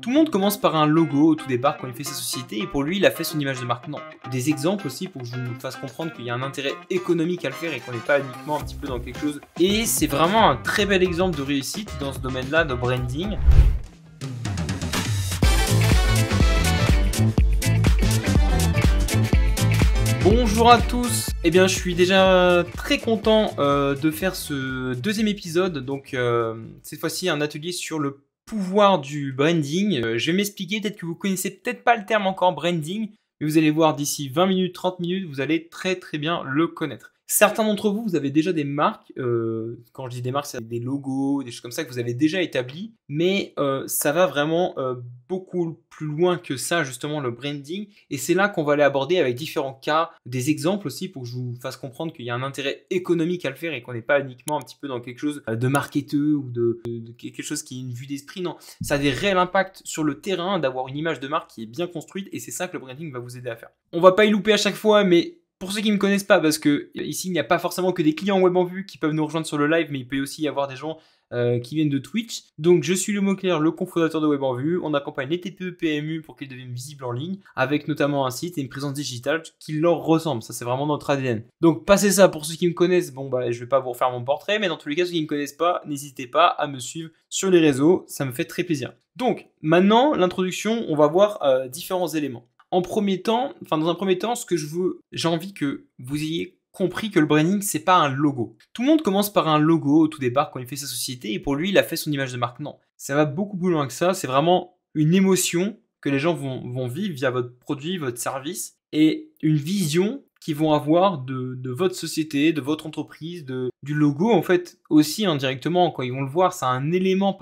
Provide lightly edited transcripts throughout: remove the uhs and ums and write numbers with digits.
Tout le monde commence par un logo au tout départ quand il fait sa société et pour lui il a fait son image de marque. Non. Des exemples aussi pour que je vous fasse comprendre qu'il y a un intérêt économique à le faire et qu'on n'est pas uniquement un petit peu dans quelque chose. Et c'est vraiment un très bel exemple de réussite dans ce domaine-là de branding. Bonjour à tous. Eh bien, je suis déjà très content de faire ce deuxième épisode. Donc, cette fois-ci, un atelier sur le pouvoir du branding. Je vais m'expliquer. Peut-être que vous connaissez peut-être pas le terme encore branding, mais vous allez voir d'ici 20 minutes, 30 minutes, vous allez très bien le connaître. Certains d'entre vous, vous avez déjà des marques. Quand je dis des marques, c'est des logos, des choses comme ça que vous avez déjà établis. Mais ça va vraiment beaucoup plus loin que ça, justement, le branding. Et c'est là qu'on va aller aborder avec différents cas, des exemples aussi pour que je vous fasse comprendre qu'il y a un intérêt économique à le faire et qu'on n'est pas uniquement un petit peu dans quelque chose de marketeux ou de quelque chose qui est une vue d'esprit. Non, ça a des réels impacts sur le terrain d'avoir une image de marque qui est bien construite et c'est ça que le branding va vous aider à faire. On va pas y louper à chaque fois, mais pour ceux qui ne me connaissent pas, parce que ici il n'y a pas forcément que des clients web en vue qui peuvent nous rejoindre sur le live, mais il peut aussi y avoir des gens qui viennent de Twitch. Donc je suis le mot-clair, le cofondateur de Web en Vue. On accompagne les TPE PMU pour qu'ils deviennent visibles en ligne, avec notamment un site et une présence digitale qui leur ressemble. Ça c'est vraiment notre ADN. Donc passez ça pour ceux qui me connaissent. Bon bah je vais pas vous refaire mon portrait, mais dans tous les cas ceux qui ne me connaissent pas, n'hésitez pas à me suivre sur les réseaux, ça me fait très plaisir. Donc maintenant l'introduction, on va voir différents éléments. Dans un premier temps, ce que j'ai envie que vous ayez compris que le branding, c'est pas un logo. Tout le monde commence par un logo au tout départ quand il fait sa société et pour lui, il a fait son image de marque. Non, ça va beaucoup plus loin que ça. C'est vraiment une émotion que les gens vont vivre via votre produit, votre service et une vision qu'ils vont avoir de votre société, de votre entreprise, du logo en fait aussi indirectement. Quand ils vont le voir, c'est un élément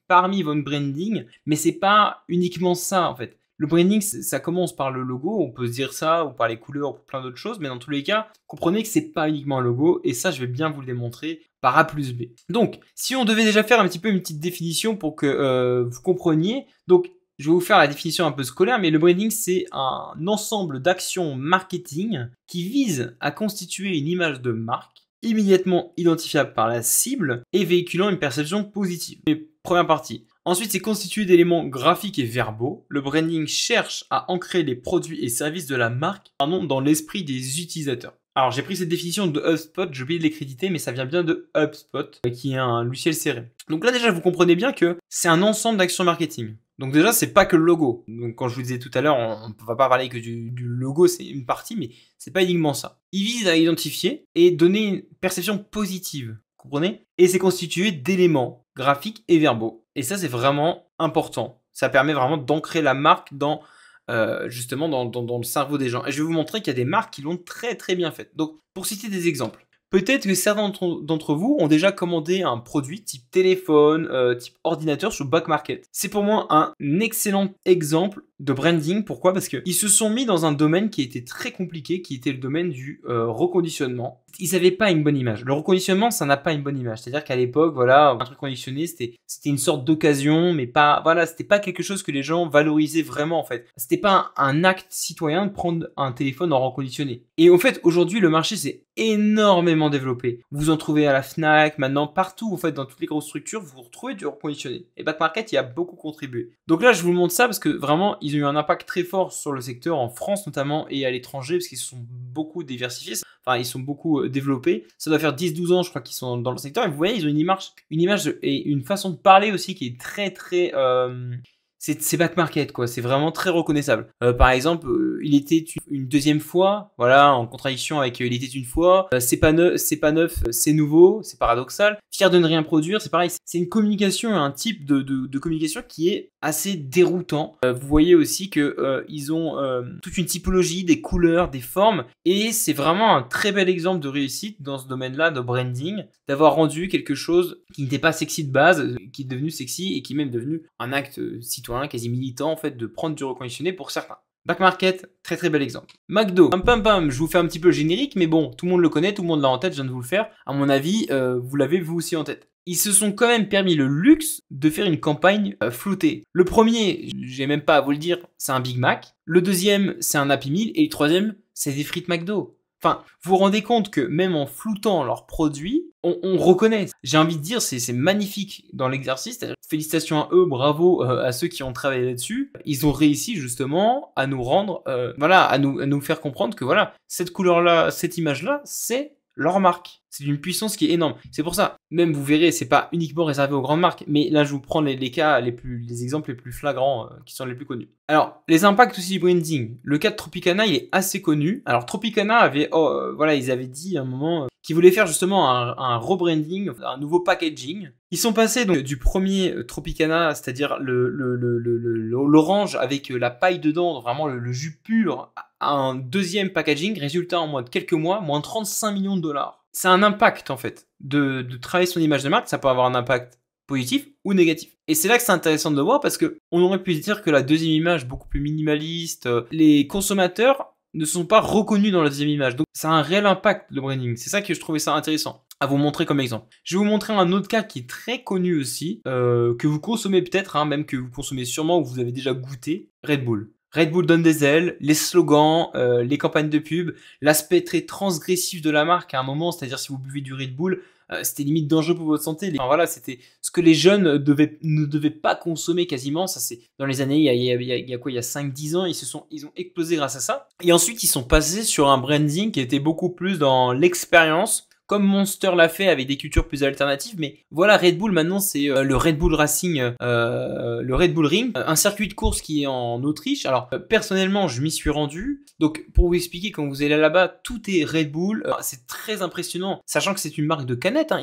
parmi votre branding, mais c'est pas uniquement ça en fait. Le branding, ça commence par le logo, on peut se dire ça, ou par les couleurs, ou pour plein d'autres choses, mais dans tous les cas, comprenez que c'est pas uniquement un logo, et ça, je vais bien vous le démontrer par A plus B. Donc, si on devait déjà faire un petit peu une petite définition pour que vous compreniez, donc, je vais vous faire la définition un peu scolaire, mais le branding, c'est un ensemble d'actions marketing qui vise à constituer une image de marque immédiatement identifiable par la cible et véhiculant une perception positive. Première partie. Ensuite, c'est constitué d'éléments graphiques et verbaux. Le branding cherche à ancrer les produits et services de la marque dans l'esprit des utilisateurs. Alors, j'ai pris cette définition de HubSpot, j'ai oublié de l'écréditer, mais ça vient bien de HubSpot, qui est un logiciel CRM. Donc là, déjà, vous comprenez bien que c'est un ensemble d'actions marketing. Donc déjà, c'est pas que le logo. Donc quand je vous disais tout à l'heure, on ne va pas parler que du logo, c'est une partie, mais c'est pas uniquement ça. Il vise à identifier et donner une perception positive. Comprenez ? Et c'est constitué d'éléments graphiques et verbaux. Et ça, c'est vraiment important. Ça permet vraiment d'ancrer la marque dans justement dans le cerveau des gens. Et je vais vous montrer qu'il y a des marques qui l'ont très bien fait. Donc, pour citer des exemples, peut-être que certains d'entre vous ont déjà commandé un produit type téléphone, type ordinateur sur Back Market. C'est pour moi un excellent exemple de branding. Pourquoi ? Parce qu'ils se sont mis dans un domaine qui était très compliqué, qui était le domaine du reconditionnement. Ils n'avaient pas une bonne image. Le reconditionnement, ça n'a pas une bonne image. C'est-à-dire qu'à l'époque, voilà, un truc conditionné, c'était une sorte d'occasion, mais pas, voilà, c'était pas quelque chose que les gens valorisaient vraiment, en fait. C'était pas un acte citoyen de prendre un téléphone en reconditionné. Et en fait, aujourd'hui, le marché s'est énormément développé. Vous en trouvez à la Fnac, maintenant, partout, en fait, dans toutes les grosses structures, vous retrouvez du reconditionné. Et Back Market y a beaucoup contribué. Donc là, je vous montre ça parce que vraiment, ils ont eu un impact très fort sur le secteur, en France notamment, et à l'étranger, parce qu'ils se sont beaucoup diversifiés. Enfin, ils sont beaucoup développés. Ça doit faire 10-12 ans, je crois, qu'ils sont dans le secteur. Et vous voyez, ils ont une image et une façon de parler aussi qui est très c'est Back Market, quoi. C'est vraiment très reconnaissable. Par exemple, il était une deuxième fois, voilà, en contradiction avec il était une fois. C'est pas neuf, c'est nouveau, c'est paradoxal. Fier de ne rien produire, c'est pareil. C'est une communication, un type de communication qui est assez déroutant. Vous voyez aussi que ils ont toute une typologie, des couleurs, des formes, et c'est vraiment un très bel exemple de réussite dans ce domaine-là de branding, d'avoir rendu quelque chose qui n'était pas sexy de base, qui est devenu sexy et qui est même devenu un acte citoyen quasi militant en fait de prendre du reconditionné pour certains. Back Market, très bel exemple. McDo, je vous fais un petit peu le générique, mais bon, tout le monde le connaît, tout le monde l'a en tête, je viens de vous le faire. À mon avis, vous l'avez vous aussi en tête. Ils se sont quand même permis le luxe de faire une campagne floutée. Le premier, j'ai même pas à vous le dire, c'est un Big Mac. Le deuxième, c'est un Happy Meal. Et le troisième, c'est des frites McDo. Enfin, vous vous rendez compte que même en floutant leurs produits, on reconnaît. J'ai envie de dire, c'est magnifique dans l'exercice. Félicitations à eux, bravo à ceux qui ont travaillé là-dessus. Ils ont réussi justement à nous rendre, voilà, à nous faire comprendre que voilà, cette couleur-là, cette image-là, c'est leur marque. C'est d'une puissance qui est énorme. C'est pour ça, même vous verrez, c'est pas uniquement réservé aux grandes marques, mais là je vous prends les cas, les exemples les plus flagrants, qui sont les plus connus. Alors, les impacts aussi du branding. Le cas de Tropicana, il est assez connu. Alors Tropicana avait, voilà, ils avaient dit à un moment qu'ils voulaient faire justement un rebranding, un nouveau packaging. Ils sont passés donc du premier Tropicana, c'est-à-dire l'orange avec la paille dedans, vraiment le jus pur, à un deuxième packaging. Résultat, en moins de quelques mois, moins 35 millions de dollars. C'est un impact en fait de travailler son image de marque. Ça peut avoir un impact positif ou négatif. Et c'est là que c'est intéressant de le voir parce que on aurait pu se dire que la deuxième image, beaucoup plus minimaliste, les consommateurs ne sont pas reconnus dans la deuxième image. Donc ça a un réel impact le branding. C'est ça que je trouvais ça intéressant à vous montrer comme exemple. Je vais vous montrer un autre cas qui est très connu aussi, que vous consommez peut-être, hein, même que vous consommez sûrement ou vous avez déjà goûté, Red Bull. Red Bull donne des ailes, les slogans, les campagnes de pub, l'aspect très transgressif de la marque à un moment, c'est-à-dire si vous buvez du Red Bull, c'était limite dangereux pour votre santé. Enfin, voilà, c'était ce que les jeunes ne devaient pas consommer quasiment. Ça, c'est dans les années, il y a quoi, il y a 5-10 ans, ils ont explosé grâce à ça. Et ensuite, ils sont passés sur un branding qui était beaucoup plus dans l'expérience, comme Monster l'a fait avec des cultures plus alternatives. Mais voilà, Red Bull maintenant c'est le Red Bull Racing, le Red Bull Ring, un circuit de course qui est en Autriche. Alors personnellement je m'y suis rendu, donc pour vous expliquer, quand vous allez là-bas, tout est Red Bull. C'est très impressionnant, sachant que c'est une marque de canette, hein.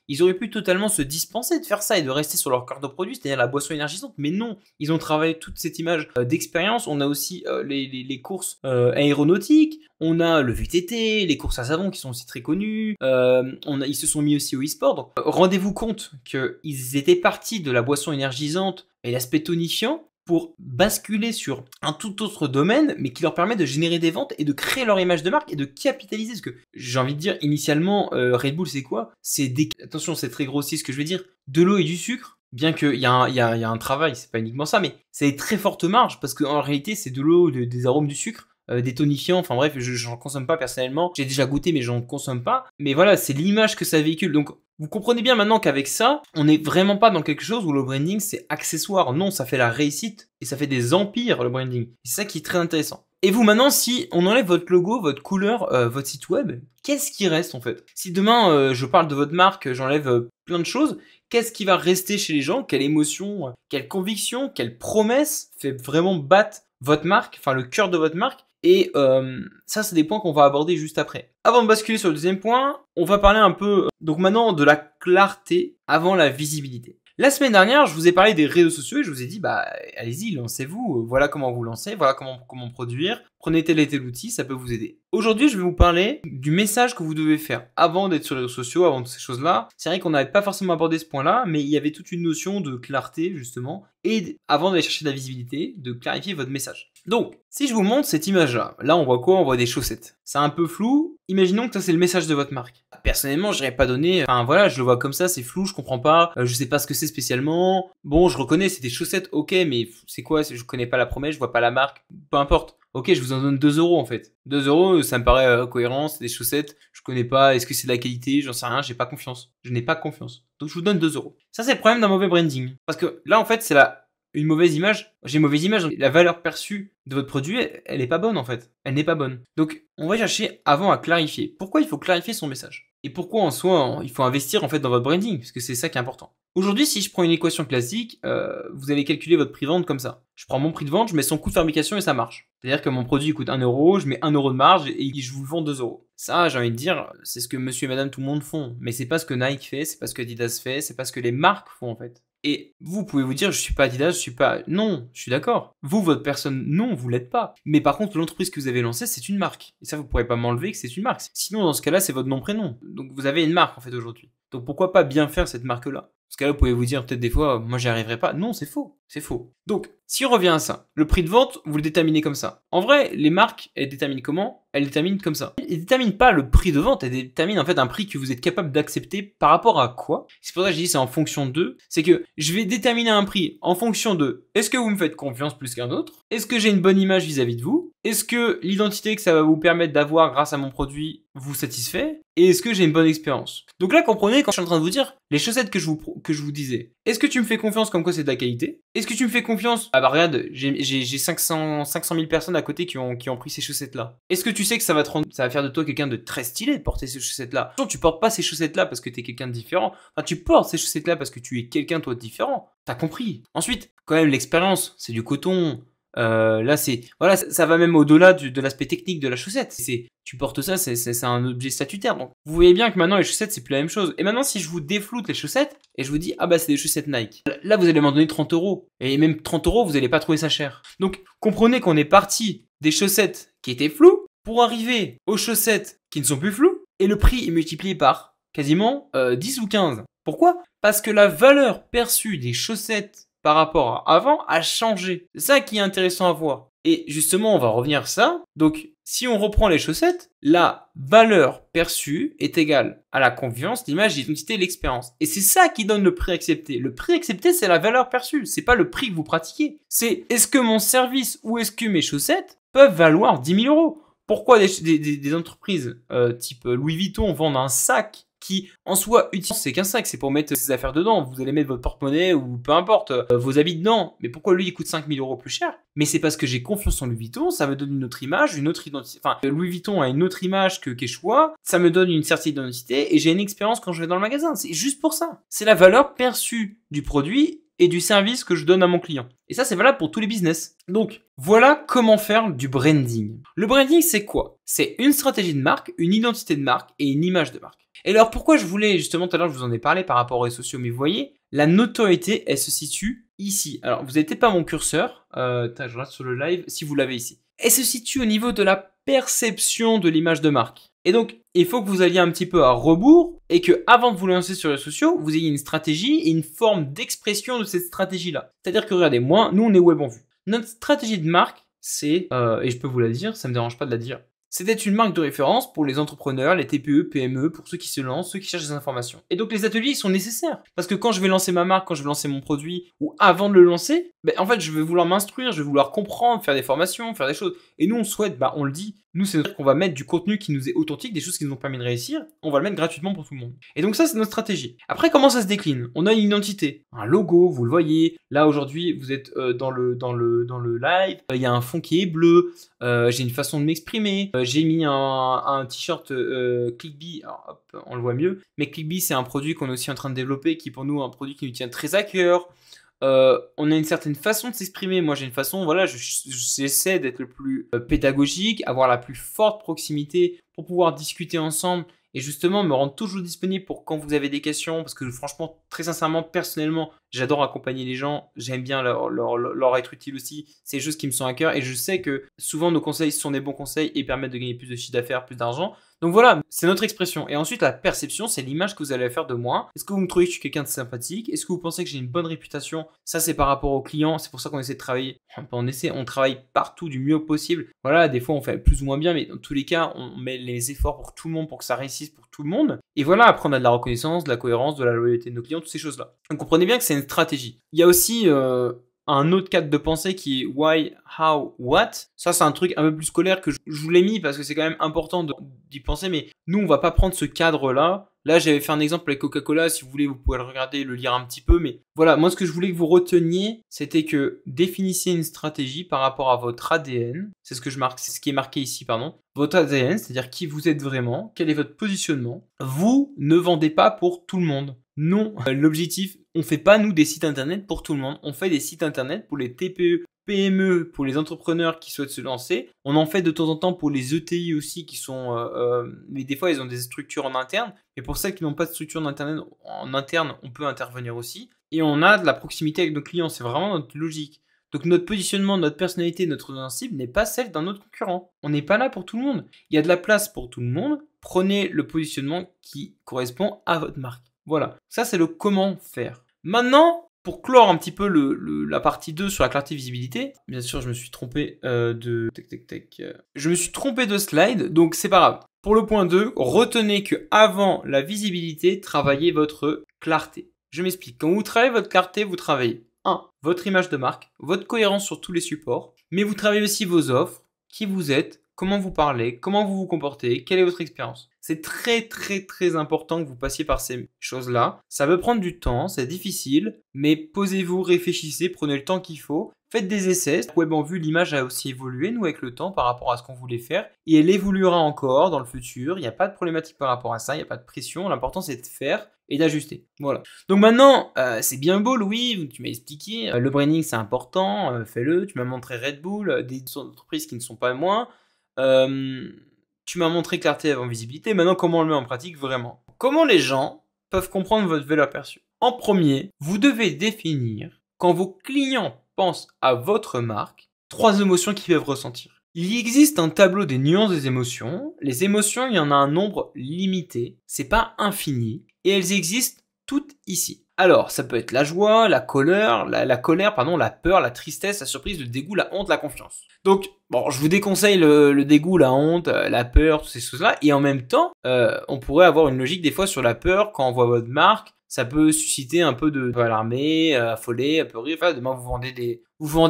Ils auraient pu totalement se dispenser de faire ça et de rester sur leur cœur de produit, c'est-à-dire la boisson énergisante, mais non, ils ont travaillé toute cette image d'expérience. On a aussi les courses aéronautiques, on a le VTT, les courses à savon qui sont aussi très connues, ils se sont mis aussi au e-sport. Donc rendez-vous compte qu'ils étaient partis de la boisson énergisante et l'aspect tonifiant pour basculer sur un tout autre domaine, mais qui leur permet de générer des ventes et de créer leur image de marque et de capitaliser. Parce que j'ai envie de dire, initialement, Red Bull, c'est quoi? Attention, c'est très grossier ce que je vais dire, de l'eau et du sucre. Bien qu'il y a un travail, c'est pas uniquement ça, mais c'est des très fortes marges, parce qu'en réalité, c'est de l'eau, des arômes, du sucre, des tonifiants, enfin bref, j'en consomme pas personnellement. J'ai déjà goûté, mais j'en consomme pas. Mais voilà, c'est l'image que ça véhicule. Donc, vous comprenez bien maintenant qu'avec ça, on n'est vraiment pas dans quelque chose où le branding c'est accessoire. Non, ça fait la réussite et ça fait des empires, le branding. C'est ça qui est très intéressant. Et vous maintenant, si on enlève votre logo, votre couleur, votre site web, qu'est-ce qui reste en fait? Si demain je parle de votre marque, j'enlève plein de choses, qu'est-ce qui va rester chez les gens? Quelle émotion, quelle conviction, quelle promesse fait vraiment battre votre marque, enfin le cœur de votre marque? Et ça, c'est des points qu'on va aborder juste après. Avant de basculer sur le deuxième point, on va parler un peu, donc maintenant, de la clarté avant la visibilité. La semaine dernière, je vous ai parlé des réseaux sociaux et je vous ai dit, bah, allez-y, lancez-vous, voilà comment vous lancer, voilà comment produire, prenez tel et tel outil, ça peut vous aider. Aujourd'hui, je vais vous parler du message que vous devez faire avant d'être sur les réseaux sociaux, avant toutes ces choses-là. C'est vrai qu'on n'avait pas forcément abordé ce point-là, mais il y avait toute une notion de clarté, justement, et avant d'aller chercher de la visibilité, de clarifier votre message. Donc, si je vous montre cette image-là, là on voit quoi? On voit des chaussettes. C'est un peu flou. Imaginons que ça c'est le message de votre marque. Personnellement, je n'aurais pas donné. Enfin voilà, je le vois comme ça, c'est flou, je comprends pas. Je sais pas ce que c'est spécialement. Bon, je reconnais, c'est des chaussettes, ok, mais c'est quoi? Je connais pas la promesse, je vois pas la marque. Peu importe. Ok, je vous en donne 2 € en fait. 2 €, ça me paraît cohérent, c'est des chaussettes. Je connais pas, est-ce que c'est de la qualité? J'en sais rien, j'ai pas confiance. Je n'ai pas confiance. Donc je vous donne 2 €. Ça c'est le problème d'un mauvais branding. Parce que là en fait, c'est une mauvaise image. J'ai une mauvaise image. La valeur perçue de votre produit, elle est pas bonne en fait. Elle n'est pas bonne. Donc, on va chercher avant à clarifier. Pourquoi il faut clarifier son message? Et pourquoi en soi, il faut investir en fait dans votre branding? Parce que c'est ça qui est important. Aujourd'hui, si je prends une équation classique, vous allez calculer votre prix de vente comme ça. Je prends mon prix de vente, je mets son coût de fabrication et ça marche. C'est-à-dire que mon produit coûte 1 €, je mets 1 € de marge et je vous le vends 2 €. Ça, j'ai envie de dire, c'est ce que monsieur et madame tout le monde font. Mais c'est pas ce que Nike fait, c'est pas ce que Adidas fait, c'est pas ce que les marques font en fait. Et vous pouvez vous dire, je suis pas Adidas, je suis pas... Non, je suis d'accord. Vous, votre personne, non, vous l'êtes pas. Mais par contre, l'entreprise que vous avez lancée, c'est une marque. Et ça, vous pourrez pas m'enlever que c'est une marque. Sinon, dans ce cas-là, c'est votre nom-prénom. Donc, vous avez une marque, en fait, aujourd'hui. Donc, pourquoi pas bien faire cette marque-là? Parce que là, vous pouvez vous dire peut-être des fois, moi j'y arriverai pas. Non, c'est faux. C'est faux. Donc, si on revient à ça, le prix de vente, vous le déterminez comme ça. En vrai, les marques, elles déterminent comment? Elles déterminent comme ça. Elles déterminent pas le prix de vente, elles déterminent en fait un prix que vous êtes capable d'accepter par rapport à quoi? C'est pour ça que je dis c'est en fonction d'eux. C'est que je vais déterminer un prix en fonction de est-ce que vous me faites confiance plus qu'un autre? Est-ce que j'ai une bonne image vis-à-vis de vous? Est-ce que l'identité que ça va vous permettre d'avoir grâce à mon produit vous satisfait? Et est-ce que j'ai une bonne expérience? Donc là, comprenez quand je suis en train de vous dire les chaussettes que je vous disais. Est-ce que tu me fais confiance comme quoi c'est de la qualité? Est-ce que tu me fais confiance? Ah bah regarde, j'ai 500 000 personnes à côté qui ont pris ces chaussettes-là. Est-ce que tu sais que ça va faire de toi quelqu'un de très stylé de porter ces chaussettes-là? Tu portes pas ces chaussettes-là parce que t'es quelqu'un de différent. Enfin, tu portes ces chaussettes-là parce que tu es quelqu'un toi de différent. T'as compris. Ensuite, quand même l'expérience, c'est du coton. Là, voilà, ça va même au-delà de l'aspect technique de la chaussette. Tu portes ça, c'est un objet statutaire. Donc, vous voyez bien que maintenant les chaussettes c'est plus la même chose. Et maintenant, si je vous défloute les chaussettes et je vous dis ah bah c'est des chaussettes Nike, là vous allez m'en donner 30 euros. Et même 30 euros, vous allez pas trouver ça cher. Donc, comprenez qu'on est parti des chaussettes qui étaient floues pour arriver aux chaussettes qui ne sont plus floues. Et le prix est multiplié par quasiment 10 ou 15. Pourquoi? Parce que la valeur perçue des chaussettes par rapport à avant a changé. C'est ça qui est intéressant à voir. Et justement, on va revenir à ça. Donc, si on reprend les chaussettes, la valeur perçue est égale à la confiance, l'image, l'identité, l'expérience. Et c'est ça qui donne le prix accepté. Le prix accepté, c'est la valeur perçue. C'est pas le prix que vous pratiquez. C'est est-ce que mon service ou est-ce que mes chaussettes peuvent valoir 10 000 euros? Pourquoi des entreprises type Louis Vuitton vendent un sac qui en soi utile, c'est qu'un sac, c'est pour mettre ses affaires dedans. Vous allez mettre votre porte-monnaie ou peu importe, vos habits dedans. Mais pourquoi lui il coûte 5 000 euros plus cher? Mais c'est parce que j'ai confiance en Louis Vuitton, ça me donne une autre image, une autre identité. Enfin, Louis Vuitton a une autre image que Quechua, ça me donne une certaine identité et j'ai une expérience quand je vais dans le magasin. C'est juste pour ça. C'est la valeur perçue du produit et du service que je donne à mon client. Et ça, c'est valable pour tous les business. Donc, voilà comment faire du branding. Le branding, c'est quoi? C'est une stratégie de marque, une identité de marque et une image de marque. Et alors, pourquoi je voulais, justement, tout à l'heure, je vous en ai parlé par rapport aux réseaux sociaux, mais vous voyez, la notoriété, elle se situe ici. Alors, vous n'avez peut-être pas mon curseur, je regarde sur le live, si vous l'avez ici. Elle se situe au niveau de la perception de l'image de marque. Et donc, il faut que vous alliez un petit peu à rebours et que, avant de vous lancer sur les réseaux sociaux, vous ayez une stratégie et une forme d'expression de cette stratégie-là. C'est-à-dire que, regardez, moi, nous, on est web en vue. Notre stratégie de marque, c'est, et je peux vous la dire, ça me dérange pas de la dire, c'est d'être une marque de référence pour les entrepreneurs, les TPE, PME, pour ceux qui se lancent, ceux qui cherchent des informations. Et donc les ateliers, ils sont nécessaires. Parce que quand je vais lancer ma marque, quand je vais lancer mon produit, ou avant de le lancer, en fait, je vais vouloir m'instruire, je vais vouloir comprendre, faire des formations, faire des choses. Et nous, on souhaite, on le dit, nous, c'est qu'on va mettre du contenu qui nous est authentique, des choses qui nous ont permis de réussir, on va le mettre gratuitement pour tout le monde. Et donc ça, c'est notre stratégie. Après, comment ça se décline? On a une identité, un logo, vous le voyez. Là, aujourd'hui, vous êtes dans le live, il y a un fond qui est bleu, j'ai une façon de m'exprimer, j'ai mis un t-shirt Clickbee, alors hop, on le voit mieux, mais Clickbee, c'est un produit qu'on est aussi en train de développer, qui est pour nous un produit qui nous tient très à cœur. On a une certaine façon de s'exprimer. Moi, j'ai une façon, voilà, j'essaie d'être le plus pédagogique, avoir la plus forte proximité pour pouvoir discuter ensemble et justement me rendre toujours disponible pour quand vous avez des questions. Parce que franchement, très sincèrement, personnellement, j'adore accompagner les gens. J'aime bien leur être utile aussi. C'est des choses qui me sont à cœur et je sais que souvent nos conseils sont des bons conseils et permettent de gagner plus de chiffre d'affaires, plus d'argent. Donc voilà, c'est notre expression. Et ensuite, la perception, c'est l'image que vous allez faire de moi. Est-ce que vous me trouvez que je suis quelqu'un de sympathique? Est-ce que vous pensez que j'ai une bonne réputation? Ça, c'est par rapport aux clients. C'est pour ça qu'on essaie de travailler. On travaille partout du mieux possible. Voilà, des fois, on fait plus ou moins bien, mais dans tous les cas, on met les efforts pour tout le monde, pour que ça réussisse pour tout le monde. Et voilà, après, on a de la reconnaissance, de la cohérence, de la loyauté de nos clients, toutes ces choses-là. Donc, comprenez bien que c'est une stratégie. Il y a aussi un autre cadre de pensée qui est why, how, what. Ça, c'est un truc un peu plus scolaire que je vous l'ai mis parce que c'est quand même important d'y penser. Mais nous, on va pas prendre ce cadre-là. Là, j'avais fait un exemple avec Coca-Cola. Si vous voulez, vous pouvez le regarder, le lire un petit peu. Mais voilà, moi, ce que je voulais que vous reteniez, c'était que définissez une stratégie par rapport à votre ADN. C'est ce que je marque, c'est ce qui est marqué ici, pardon. Votre ADN, c'est-à-dire qui vous êtes vraiment, quel est votre positionnement. Vous ne vendez pas pour tout le monde. Non, l'objectif, on fait pas nous des sites internet pour tout le monde. On fait des sites internet pour les TPE, PME, pour les entrepreneurs qui souhaitent se lancer. On en fait de temps en temps pour les ETI aussi qui sont, mais des fois ils ont des structures en interne. Mais pour celles qui n'ont pas de structure en interne, on peut intervenir aussi. Et on a de la proximité avec nos clients. C'est vraiment notre logique. Donc notre positionnement, notre personnalité, notre cible n'est pas celle d'un autre concurrent. On n'est pas là pour tout le monde. Il y a de la place pour tout le monde. Prenez le positionnement qui correspond à votre marque. Voilà, ça c'est le comment faire. Maintenant, pour clore un petit peu la partie 2 sur la clarté visibilité, bien sûr je me suis trompé je me suis trompé de slide, donc c'est pas grave. Pour le point 2, retenez que avant la visibilité, travaillez votre clarté. Je m'explique, quand vous travaillez votre clarté, vous travaillez 1. Votre image de marque, votre cohérence sur tous les supports, mais vous travaillez aussi vos offres, qui vous êtes, comment vous parlez, comment vous vous comportez, quelle est votre expérience. C'est très très très important que vous passiez par ces choses-là. Ça peut prendre du temps, c'est difficile, mais posez-vous, réfléchissez, prenez le temps qu'il faut. Faites des essais. Web en vue, l'image a aussi évolué, nous, avec le temps, par rapport à ce qu'on voulait faire. Et elle évoluera encore dans le futur. Il n'y a pas de problématique par rapport à ça, il n'y a pas de pression. L'important, c'est de faire et d'ajuster. Voilà. Donc maintenant, c'est bien beau, Louis, tu m'as expliqué. Le branding, c'est important, fais-le. Tu m'as montré Red Bull, des entreprises qui ne sont pas moins. Tu m'as montré clarté avant visibilité. Maintenant, comment on le met en pratique vraiment? Comment les gens peuvent comprendre votre valeur perçue? En premier, vous devez définir, quand vos clients pensent à votre marque, 3 émotions qu'ils peuvent ressentir. Il existe un tableau des nuances des émotions. Les émotions, il y en a un nombre limité. C'est pas infini. Et elles existent toutes ici. Alors, ça peut être la joie, la colère, la peur, la tristesse, la surprise, le dégoût, la honte, la confiance. Donc, bon, je vous déconseille le dégoût, la honte, la peur, toutes ces choses-là. Et en même temps, on pourrait avoir une logique des fois sur la peur quand on voit votre marque. Ça peut susciter un peu de alarmer, affoler, apeurer. Enfin, demain vous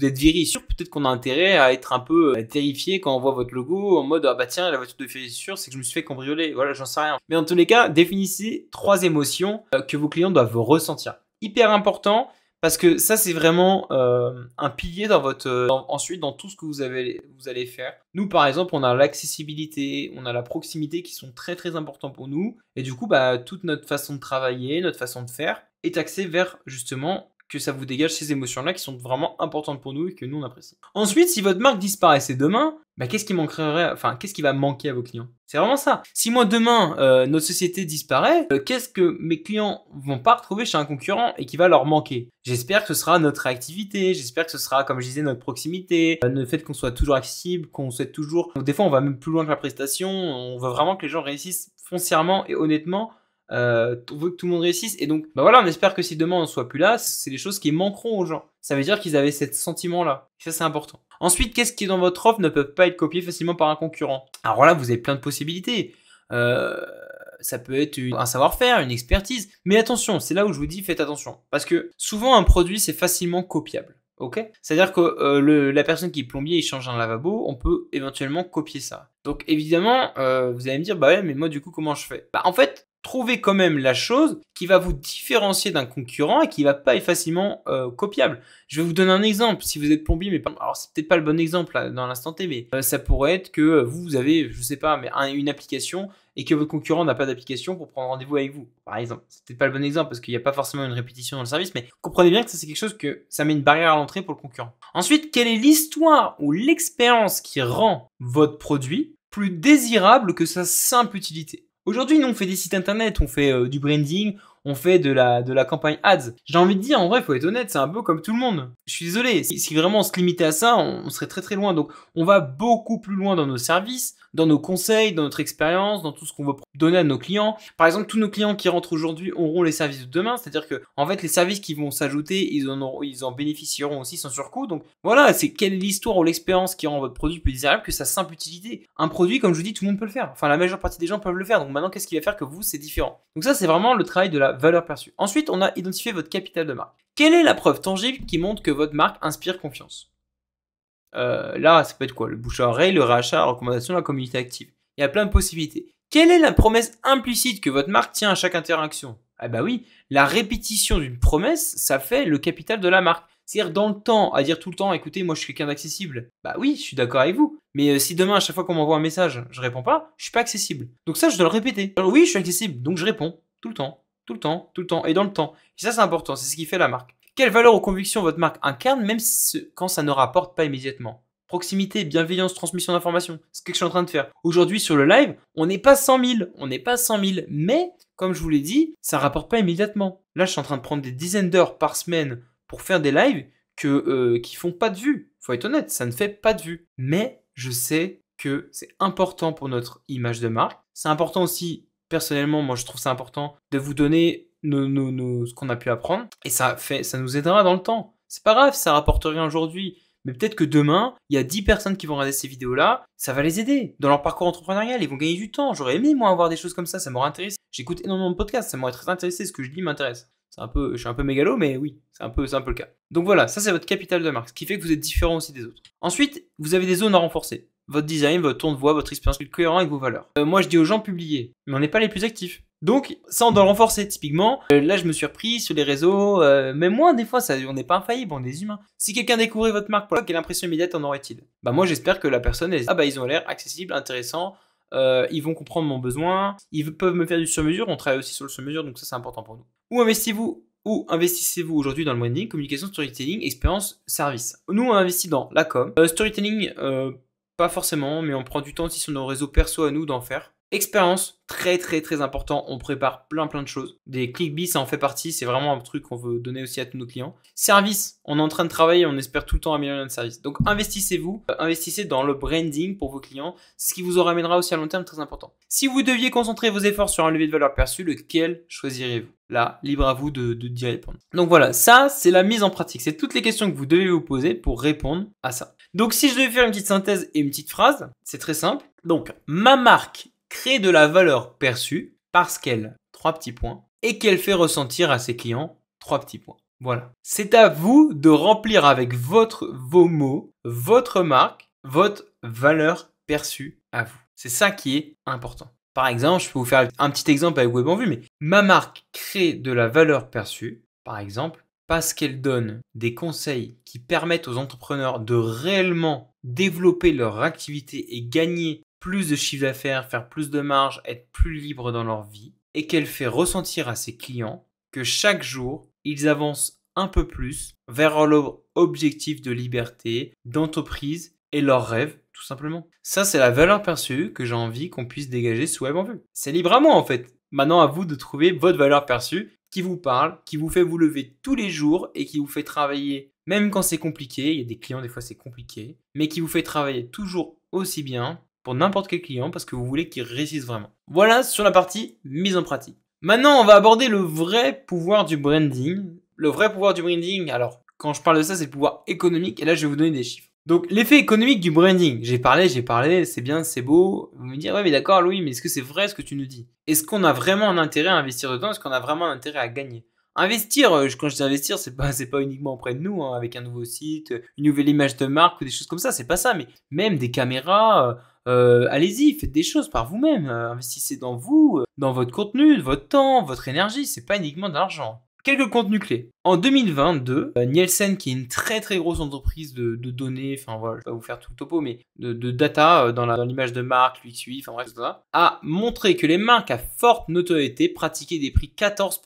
êtes vérissure. Peut-être qu'on a intérêt à être un peu terrifié quand on voit votre logo en mode ah bah tiens la voiture de vérissure, c'est que je me suis fait cambrioler. Voilà, j'en sais rien. Mais en tous les cas, définissez 3 émotions que vos clients doivent ressentir. Hyper important. Parce que ça, c'est vraiment un pilier dans ensuite dans tout ce que vous allez faire. Nous, par exemple, on a l'accessibilité, on a la proximité qui sont très très importants pour nous. Et du coup, bah, toute notre façon de travailler, notre façon de faire est axée vers justement que ça vous dégage ces émotions-là qui sont vraiment importantes pour nous et que nous on apprécie. Ensuite, si votre marque disparaissait demain, bah, qu'est-ce qui va manquer à vos clients? C'est vraiment ça. Si moi demain notre société disparaît, qu'est-ce que mes clients vont pas retrouver chez un concurrent et qui va leur manquer? J'espère que ce sera notre réactivité, j'espère que ce sera, comme je disais, notre proximité, le fait qu'on soit toujours accessible, qu'on souhaite toujours. Donc, des fois, on va même plus loin que la prestation. On veut vraiment que les gens réussissent foncièrement et honnêtement. On veut que tout le monde réussisse et donc bah voilà, on espère que si demain on ne soit plus là, c'est les choses qui manqueront aux gens. Ça veut dire qu'ils avaient ce sentiment là, ça c'est important. Ensuite, qu'est-ce qui est dans votre offre ne peut pas être copié facilement par un concurrent? Alors là, vous avez plein de possibilités. Ça peut être un savoir-faire, une expertise, mais attention, c'est là où je vous dis faites attention, parce que souvent un produit c'est facilement copiable. Ok, c'est-à-dire que la personne qui est plombier, il change un lavabo, on peut éventuellement copier ça. Donc évidemment, vous allez me dire, bah ouais, mais moi du coup comment je fais? Bah en fait, trouvez quand même la chose qui va vous différencier d'un concurrent et qui va pas être facilement copiable. Je vais vous donner un exemple. Si vous êtes plombier, mais pas, alors c'est peut-être pas le bon exemple là, dans l'instant T, mais ça pourrait être que vous avez, je sais pas, mais une application et que votre concurrent n'a pas d'application pour prendre rendez-vous avec vous, par exemple. C'est peut-être pas le bon exemple parce qu'il n'y a pas forcément une répétition dans le service, mais comprenez bien que ça c'est quelque chose que ça met une barrière à l'entrée pour le concurrent. Ensuite, quelle est l'histoire ou l'expérience qui rend votre produit plus désirable que sa simple utilité? Aujourd'hui, nous, on fait des sites internet, on fait du branding, on fait de la campagne ads. J'ai envie de dire, en vrai, il faut être honnête, c'est un peu comme tout le monde. Je suis désolé, si vraiment on se limitait à ça, on serait très très loin. Donc, on va beaucoup plus loin dans nos services, dans nos conseils, dans notre expérience, dans tout ce qu'on veut donner à nos clients. Par exemple, tous nos clients qui rentrent aujourd'hui auront les services de demain, c'est-à-dire que, en fait, les services qui vont s'ajouter, ils en bénéficieront aussi sans surcoût. Donc, voilà, c'est quelle est l'histoire ou l'expérience qui rend votre produit plus désirable que sa simple utilité. Un produit, comme je vous dis, tout le monde peut le faire. Enfin, la majeure partie des gens peuvent le faire. Donc, maintenant, qu'est-ce qui va faire que vous, c'est différent? Donc, ça, c'est vraiment le travail de la valeur perçue. Ensuite, on a identifié votre capital de marque. Quelle est la preuve tangible qui montre que votre marque inspire confiance? Là, ça peut être quoi? Le bouche à oreille, le rachat, la recommandation, la communauté active. Il y a plein de possibilités. Quelle est la promesse implicite que votre marque tient à chaque interaction? Ah bah oui, la répétition d'une promesse, ça fait le capital de la marque. C'est-à-dire dans le temps, à dire tout le temps, écoutez, moi je suis quelqu'un d'accessible. Bah oui, je suis d'accord avec vous. Mais si demain, à chaque fois qu'on m'envoie un message, je réponds pas, je suis pas accessible. Donc ça, je dois le répéter. Alors oui, je suis accessible, donc je réponds tout le temps, tout le temps, tout le temps, et dans le temps. Et ça, c'est important, c'est ce qui fait la marque. Quelle valeur ou conviction votre marque incarne, même quand ça ne rapporte pas immédiatement? Proximité, bienveillance, transmission d'informations. C'est ce que je suis en train de faire. Aujourd'hui, sur le live, on n'est pas 100 000. On n'est pas 100 000. Mais, comme je vous l'ai dit, ça ne rapporte pas immédiatement. Là, je suis en train de prendre des dizaines d'heures par semaine pour faire des lives qui font pas de vues. Faut être honnête, ça ne fait pas de vues. Mais je sais que c'est important pour notre image de marque. C'est important aussi personnellement, moi je trouve ça important de vous donner ce qu'on a pu apprendre et ça nous aidera dans le temps. C'est pas grave, ça rapporte rien aujourd'hui. Mais peut-être que demain, il y a 10 personnes qui vont regarder ces vidéos-là, ça va les aider dans leur parcours entrepreneurial, ils vont gagner du temps. J'aurais aimé, moi, avoir des choses comme ça m'aurait intéressé. J'écoute énormément de podcasts, ça m'aurait très intéressé, ce que je dis m'intéresse. Je suis un peu mégalo, mais oui, c'est un peu le cas. Donc voilà, ça c'est votre capital de marque, ce qui fait que vous êtes différent aussi des autres. Ensuite, vous avez des zones à renforcer. Votre design, votre ton de voix, votre expérience cohérent avec vos valeurs. Moi, je dis aux gens publier, mais on n'est pas les plus actifs. Donc, ça, on doit le renforcer. Typiquement, là, je me suis repris sur les réseaux. Même moi, des fois, on n'est pas infaillible, on est des humains. Si quelqu'un découvrait votre marque, quelle impression immédiate en aurait-il? Bah, moi, j'espère que la personne, ils ont l'air accessibles, intéressants. Ils vont comprendre mon besoin. Ils peuvent me faire du sur-mesure. On travaille aussi sur le sur-mesure, donc ça, c'est important pour nous. Où investissez-vous aujourd'hui dans le branding, communication, storytelling, expérience, service? Nous, on investit dans la com. Storytelling, pas forcément, mais on prend du temps aussi sur nos réseaux perso à nous d'en faire. Expérience, très très très important, on prépare plein de choses. Des ClickBee, ça en fait partie, c'est vraiment un truc qu'on veut donner aussi à tous nos clients. Service, on est en train de travailler, on espère tout le temps améliorer notre service. Donc investissez dans le branding pour vos clients, c'est ce qui vous en ramènera aussi à long terme, très important. Si vous deviez concentrer vos efforts sur un levier de valeur perçue, lequel choisiriez-vous? Là, libre à vous d'y répondre. Donc voilà, ça c'est la mise en pratique, c'est toutes les questions que vous devez vous poser pour répondre à ça. Donc si je devais faire une petite synthèse et une petite phrase, c'est très simple. Donc ma marque crée de la valeur perçue parce qu'elle, 3 petits points, et qu'elle fait ressentir à ses clients, 3 petits points. Voilà. C'est à vous de remplir avec vos mots, votre marque, votre valeur perçue à vous. C'est ça qui est important. Par exemple, je peux vous faire un petit exemple avec Web en Vue, mais ma marque crée de la valeur perçue, par exemple, parce qu'elle donne des conseils qui permettent aux entrepreneurs de réellement développer leur activité et gagner plus de chiffre d'affaires, faire plus de marge, être plus libre dans leur vie, et qu'elle fait ressentir à ses clients que chaque jour, ils avancent un peu plus vers leur objectif de liberté, d'entreprise et leurs rêves, tout simplement. Ça, c'est la valeur perçue que j'ai envie qu'on puisse dégager sous Web en Vue. C'est libre à moi, en fait. Maintenant, à vous de trouver votre valeur perçue qui vous parle, qui vous fait vous lever tous les jours et qui vous fait travailler, même quand c'est compliqué. Il y a des clients, des fois, c'est compliqué, mais qui vous fait travailler toujours aussi bien pour n'importe quel client parce que vous voulez qu'il réussisse vraiment. Voilà sur la partie mise en pratique. Maintenant, on va aborder le vrai pouvoir du branding. Le vrai pouvoir du branding, alors quand je parle de ça, c'est le pouvoir économique et là, je vais vous donner des chiffres. Donc, l'effet économique du branding. J'ai parlé, c'est bien, c'est beau. Vous me direz, ouais, mais d'accord, Louis, mais est-ce que c'est vrai ce que tu nous dis? Est-ce qu'on a vraiment un intérêt à investir dedans? Est-ce qu'on a vraiment un intérêt à gagner? Investir, quand je dis investir, c'est pas uniquement auprès de nous, hein, avec un nouveau site, une nouvelle image de marque ou des choses comme ça, c'est pas ça, mais même des caméras, allez-y, faites des choses par vous-même, investissez dans vous, dans votre contenu, votre temps, votre énergie, c'est pas uniquement de l'argent. Quelques contenus clés. En 2022, Nielsen, qui est une très très grosse entreprise de données, enfin voilà, je vais pas vous faire tout le topo, mais de data dans l'image de marque, l'UX/UI, enfin bref, tout ça, a montré que les marques à forte notoriété pratiquaient des prix 14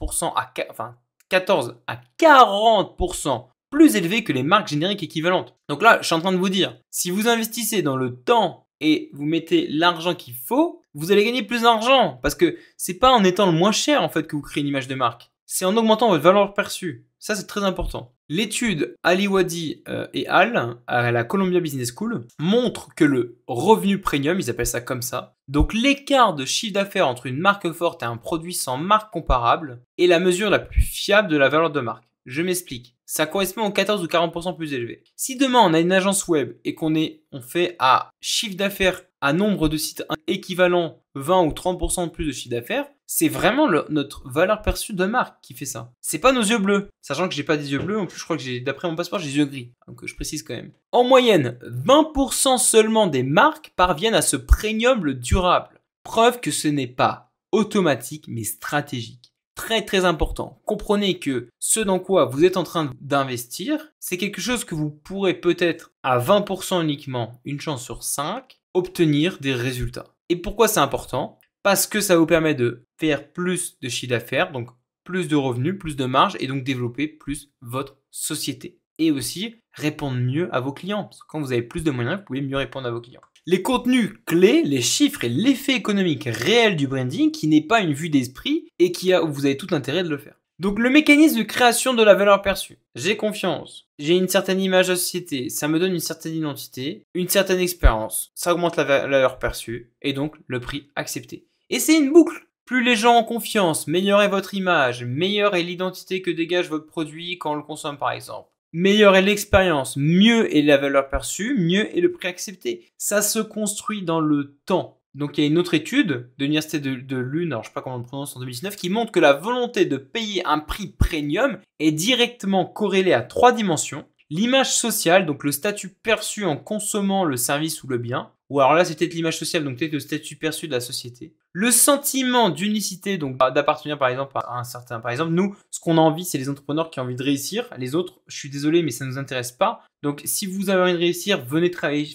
à 40% plus élevés que les marques génériques équivalentes. Donc là, je suis en train de vous dire, si vous investissez dans le temps et vous mettez l'argent qu'il faut, vous allez gagner plus d'argent parce que c'est pas en étant le moins cher en fait que vous créez une image de marque. C'est en augmentant votre valeur perçue. Ça, c'est très important. L'étude Ali-Wadi et Al à la Columbia Business School montre que le revenu premium, ils appellent ça comme ça, donc l'écart de chiffre d'affaires entre une marque forte et un produit sans marque comparable, est la mesure la plus fiable de la valeur de marque. Je m'explique. Ça correspond aux 14 ou 40% plus élevé. Si demain on a une agence web et qu'on fait à chiffre d'affaires à nombre de sites équivalent 20 ou 30% de plus de chiffre d'affaires, c'est vraiment notre valeur perçue de marque qui fait ça. C'est pas nos yeux bleus. Sachant que j'ai pas des yeux bleus, en plus je crois que d'après mon passeport, j'ai des yeux gris. Donc je précise quand même. En moyenne, 20% seulement des marques parviennent à ce premium le durable. Preuve que ce n'est pas automatique mais stratégique. Très très important. Comprenez que ce dans quoi vous êtes en train d'investir, c'est quelque chose que vous pourrez peut-être à 20% uniquement, une chance sur 5, obtenir des résultats. Et pourquoi c'est important? Parce que ça vous permet de faire plus de chiffre d'affaires, donc plus de revenus, plus de marge et donc développer plus votre société. Et aussi répondre mieux à vos clients. Parce que quand vous avez plus de moyens, vous pouvez mieux répondre à vos clients. Les contenus clés, les chiffres et l'effet économique réel du branding qui n'est pas une vue d'esprit et où vous avez tout intérêt de le faire. Donc le mécanisme de création de la valeur perçue. J'ai confiance, j'ai une certaine image de société, ça me donne une certaine identité, une certaine expérience, ça augmente la valeur perçue et donc le prix accepté. Et c'est une boucle. Plus les gens ont confiance, meilleure est votre image, meilleure est l'identité que dégage votre produit quand on le consomme par exemple. Meilleure est l'expérience, mieux est la valeur perçue, mieux est le prix accepté. Ça se construit dans le temps. Donc il y a une autre étude de l'université de Lund, alors je ne sais pas comment on le prononce, en 2019, qui montre que la volonté de payer un prix premium est directement corrélée à 3 dimensions. L'image sociale, donc le statut perçu en consommant le service ou le bien, ou alors là c'est peut-être l'image sociale, donc peut-être le statut perçu de la société. Le sentiment d'unicité, donc d'appartenir par exemple à un certain... Par exemple, nous, ce qu'on a envie, c'est les entrepreneurs qui ont envie de réussir. Les autres, je suis désolé, mais ça ne nous intéresse pas. Donc si vous avez envie de réussir, venez travailler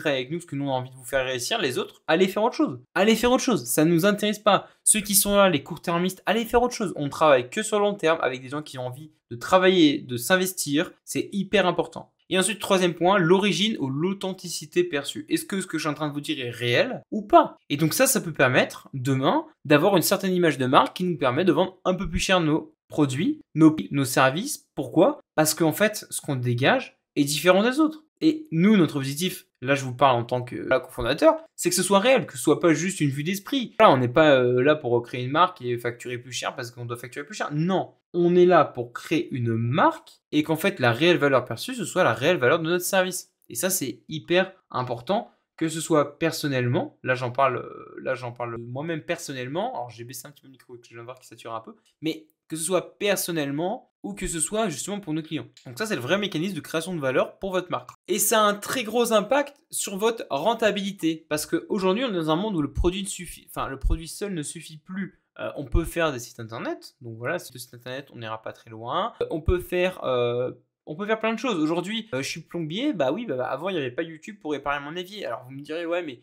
avec nous, parce que nous on a envie de vous faire réussir. Les autres, allez faire autre chose. Allez faire autre chose, ça ne nous intéresse pas. Ceux qui sont là, les court-termistes, allez faire autre chose. On travaille que sur le long terme avec des gens qui ont envie de travailler, de s'investir. C'est hyper important. Et ensuite, troisième point, l'origine ou l'authenticité perçue. Est-ce que ce que je suis en train de vous dire est réel ou pas? Et donc ça peut permettre, demain, d'avoir une certaine image de marque qui nous permet de vendre un peu plus cher nos produits, nos services. Pourquoi? Parce qu'en fait, ce qu'on dégage est différent des autres. Et nous, notre objectif, là je vous parle en tant que cofondateur, c'est que ce soit réel, que ce soit pas juste une vue d'esprit. Là, on n'est pas là pour créer une marque et facturer plus cher parce qu'on doit facturer plus cher. Non, on est là pour créer une marque et qu'en fait la réelle valeur perçue, ce soit la réelle valeur de notre service. Et ça, c'est hyper important, que ce soit personnellement, là j'en parle moi-même personnellement. Alors j'ai baissé un petit peu le micro, je viens de voir qu'il sature un peu, mais que ce soit personnellement ou que ce soit justement pour nos clients. Donc ça, c'est le vrai mécanisme de création de valeur pour votre marque. Et ça a un très gros impact sur votre rentabilité, parce qu'aujourd'hui, on est dans un monde où le produit seul ne suffit plus. On peut faire des sites internet, donc voilà, sur le site internet, on n'ira pas très loin. On peut faire plein de choses. Aujourd'hui, je suis plombier, avant, il n'y avait pas YouTube pour réparer mon évier. Alors, vous me direz, ouais, mais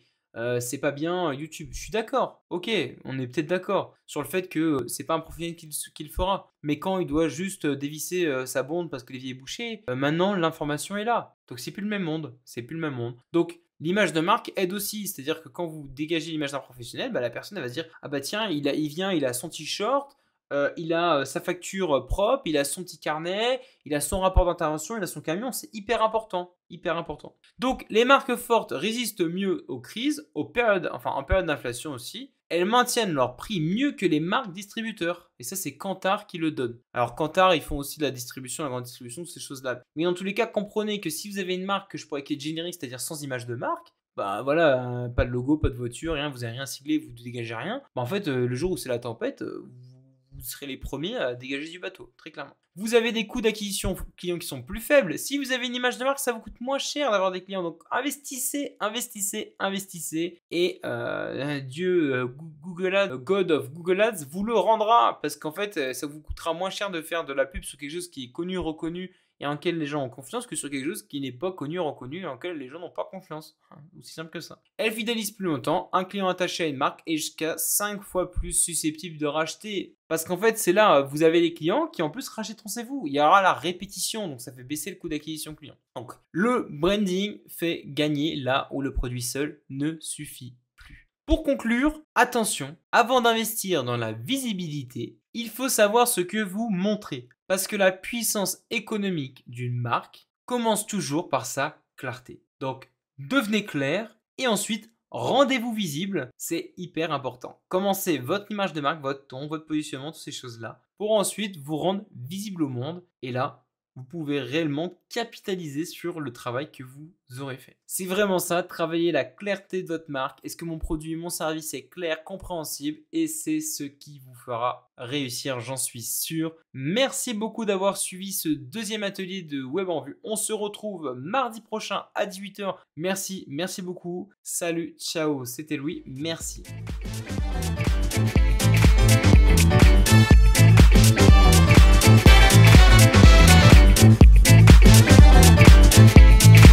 c'est pas bien YouTube. Je suis d'accord. Ok, on est peut-être d'accord sur le fait que c'est pas un professionnel qui le fera. Mais quand il doit juste dévisser sa bonde parce que l'évier est bouché, maintenant, l'information est là. Donc, c'est plus le même monde. C'est plus le même monde. Donc, l'image de marque aide aussi, c'est-à-dire que quand vous dégagez l'image d'un professionnel, la personne elle va se dire, ah bah tiens, il vient, il a son t-shirt, il a sa facture propre, il a son petit carnet, il a son rapport d'intervention, il a son camion, c'est hyper important, hyper important. Donc les marques fortes résistent mieux aux crises, en période d'inflation aussi. Elles maintiennent leur prix mieux que les marques distributeurs. Et ça, c'est Kantar qui le donne. Alors Kantar, ils font aussi de la distribution, la grande distribution, ces choses-là. Mais en tous les cas, comprenez que si vous avez une marque qui est générique, c'est-à-dire sans image de marque, pas de logo, pas de voiture, rien, vous n'avez rien siglé, vous ne dégagez rien. En fait, le jour où c'est la tempête, vous serez les premiers à dégager du bateau, très clairement. Vous avez des coûts d'acquisition clients qui sont plus faibles. Si vous avez une image de marque, ça vous coûte moins cher d'avoir des clients. Donc investissez. Et Google Ads, God of Google Ads, vous le rendra. Parce qu'en fait, ça vous coûtera moins cher de faire de la pub sur quelque chose qui est connu, reconnu et en lequel les gens ont confiance que sur quelque chose qui n'est pas connu, reconnu et en lequel les gens n'ont pas confiance. Aussi simple que ça. Elle fidélise plus longtemps. Un client attaché à une marque est jusqu'à 5 fois plus susceptible de racheter. Parce qu'en fait, c'est là, vous avez les clients qui en plus rachèteront chez vous. Il y aura la répétition, donc ça fait baisser le coût d'acquisition client. Donc, le branding fait gagner là où le produit seul ne suffit plus. Pour conclure, attention, avant d'investir dans la visibilité, il faut savoir ce que vous montrez. Parce que la puissance économique d'une marque commence toujours par sa clarté. Donc, devenez clair et ensuite, rendez-vous visible, c'est hyper important. Commencez votre image de marque, votre ton, votre positionnement, toutes ces choses-là, pour ensuite vous rendre visible au monde. Et là, vous pouvez réellement capitaliser sur le travail que vous aurez fait. C'est vraiment ça, travailler la clarté de votre marque. Est-ce que mon produit, mon service est clair, compréhensible? Et c'est ce qui vous fera réussir, j'en suis sûr. Merci beaucoup d'avoir suivi ce deuxième atelier de Web en Vue. On se retrouve mardi prochain à 18 h. Merci beaucoup. Salut, ciao, c'était Louis. Merci.